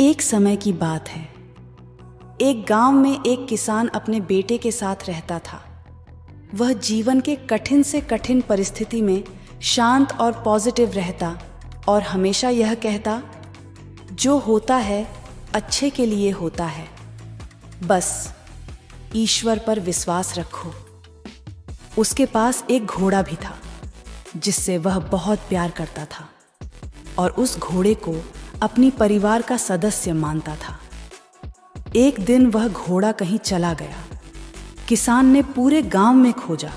एक समय की बात है। एक गांव में एक किसान अपने बेटे के साथ रहता था। वह जीवन के कठिन से कठिन परिस्थिति में शांत और पॉजिटिव रहता और हमेशा यह कहता, जो होता है अच्छे के लिए होता है, बस ईश्वर पर विश्वास रखो। उसके पास एक घोड़ा भी था जिससे वह बहुत प्यार करता था और उस घोड़े को अपनी परिवार का सदस्य मानता था। एक दिन वह घोड़ा कहीं चला गया। किसान ने पूरे गांव में खोजा,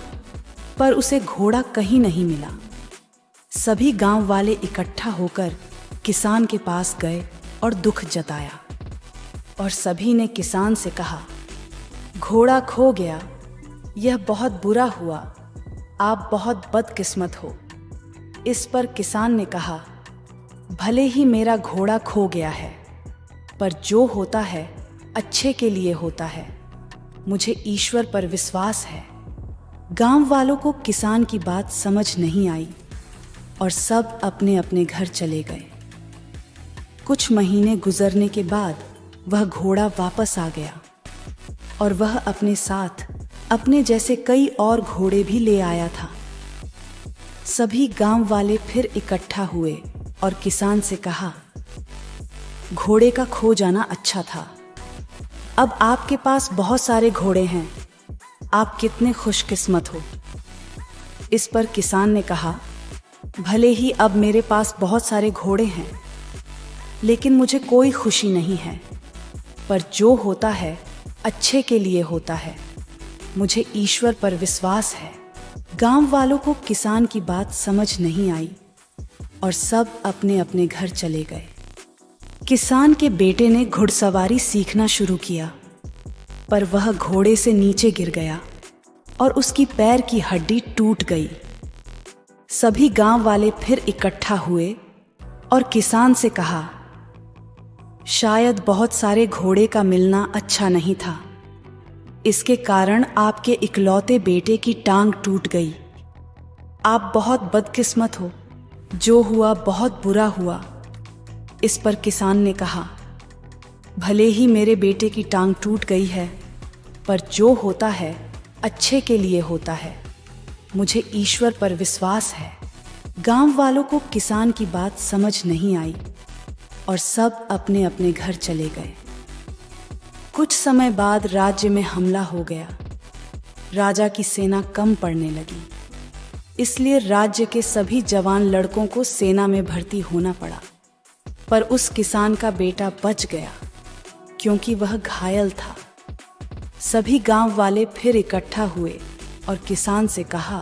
पर उसे घोड़ा कहीं नहीं मिला। सभी गांव वाले इकट्ठा होकर किसान के पास गए और दुख जताया, और सभी ने किसान से कहा, घोड़ा खो गया, यह बहुत बुरा हुआ, आप बहुत बदकिस्मत हो। इस पर किसान ने कहा, भले ही मेरा घोड़ा खो गया है, पर जो होता है अच्छे के लिए होता है, मुझे ईश्वर पर विश्वास है। गांव वालों को किसान की बात समझ नहीं आई और सब अपने अपने घर चले गए। कुछ महीने गुजरने के बाद वह घोड़ा वापस आ गया और वह अपने साथ अपने जैसे कई और घोड़े भी ले आया था। सभी गांव वाले फिर इकट्ठा हुए और किसान से कहा, घोड़े का खो जाना अच्छा था, अब आपके पास बहुत सारे घोड़े हैं, आप कितने खुशकिस्मत हो। इस पर किसान ने कहा, भले ही अब मेरे पास बहुत सारे घोड़े हैं, लेकिन मुझे कोई खुशी नहीं है, पर जो होता है अच्छे के लिए होता है, मुझे ईश्वर पर विश्वास है। गांव वालों को किसान की बात समझ नहीं आई और सब अपने अपने घर चले गए। किसान के बेटे ने घुड़सवारी सीखना शुरू किया, पर वह घोड़े से नीचे गिर गया और उसकी पैर की हड्डी टूट गई। सभी गांव वाले फिर इकट्ठा हुए और किसान से कहा, शायद बहुत सारे घोड़े का मिलना अच्छा नहीं था, इसके कारण आपके इकलौते बेटे की टांग टूट गई। आप बहुत बदकिस्मत हो, जो हुआ बहुत बुरा हुआ। इस पर किसान ने कहा, भले ही मेरे बेटे की टांग टूट गई है, पर जो होता है अच्छे के लिए होता है, मुझे ईश्वर पर विश्वास है। गांव वालों को किसान की बात समझ नहीं आई और सब अपने अपने घर चले गए। कुछ समय बाद राज्य में हमला हो गया। राजा की सेना कम पड़ने लगी, इसलिए राज्य के सभी जवान लड़कों को सेना में भर्ती होना पड़ा। पर उस किसान का बेटा बच गया क्योंकि वह घायल था। सभी गांव वाले फिर इकट्ठा हुए और किसान से कहा,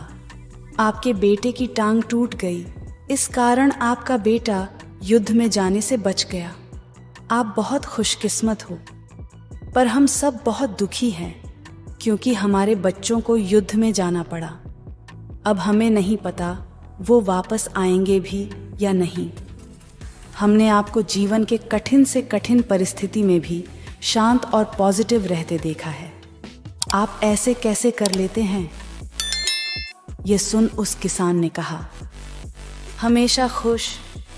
आपके बेटे की टांग टूट गई, इस कारण आपका बेटा युद्ध में जाने से बच गया। आप बहुत खुशकिस्मत हो, पर हम सब बहुत दुखी हैं क्योंकि हमारे बच्चों को युद्ध में जाना पड़ा। अब हमें नहीं पता वो वापस आएंगे भी या नहीं। हमने आपको जीवन के कठिन से कठिन परिस्थिति में भी शांत और पॉजिटिव रहते देखा है, आप ऐसे कैसे कर लेते हैं। ये सुन उस किसान ने कहा, हमेशा खुश,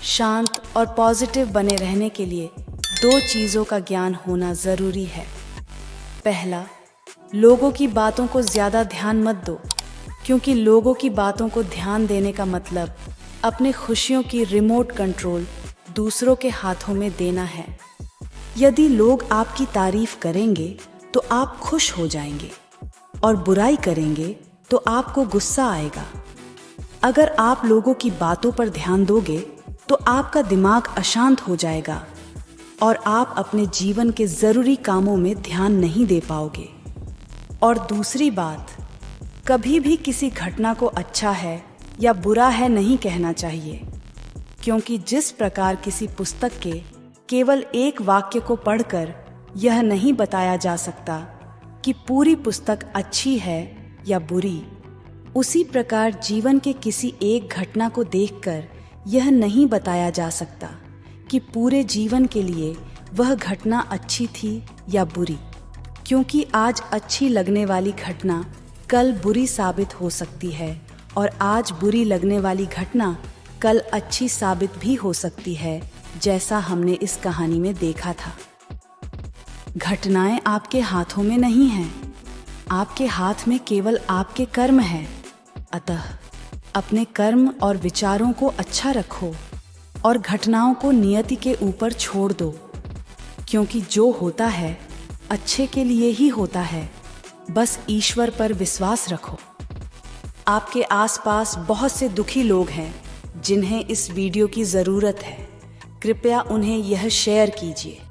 शांत और पॉजिटिव बने रहने के लिए दो चीज़ों का ज्ञान होना ज़रूरी है। पहला, लोगों की बातों को ज़्यादा ध्यान मत दो, क्योंकि लोगों की बातों को ध्यान देने का मतलब अपने खुशियों की रिमोट कंट्रोल दूसरों के हाथों में देना है। यदि लोग आपकी तारीफ करेंगे तो आप खुश हो जाएंगे, और बुराई करेंगे तो आपको गुस्सा आएगा। अगर आप लोगों की बातों पर ध्यान दोगे तो आपका दिमाग अशांत हो जाएगा और आप अपने जीवन के ज़रूरी कामों में ध्यान नहीं दे पाओगे। और दूसरी बात, कभी भी किसी घटना को अच्छा है या बुरा है नहीं कहना चाहिए, क्योंकि जिस प्रकार किसी पुस्तक के केवल एक वाक्य को पढ़कर यह नहीं बताया जा सकता कि पूरी पुस्तक अच्छी है या बुरी, उसी प्रकार जीवन के किसी एक घटना को देखकर यह नहीं बताया जा सकता कि पूरे जीवन के लिए वह घटना अच्छी थी या बुरी, क्योंकि आज अच्छी लगने वाली घटना कल बुरी साबित हो सकती है और आज बुरी लगने वाली घटना कल अच्छी साबित भी हो सकती है जैसा हमने इस कहानी में देखा था। घटनाएं आपके हाथों में नहीं हैं, आपके हाथ में केवल आपके कर्म हैं। अतः अपने कर्म और विचारों को अच्छा रखो और घटनाओं को नियति के ऊपर छोड़ दो, क्योंकि जो होता है अच्छे के लिए ही होता है। बस ईश्वर पर विश्वास रखो। आपके आसपास बहुत से दुखी लोग हैं जिन्हें इस वीडियो की ज़रूरत है। कृपया उन्हें यह शेयर कीजिए।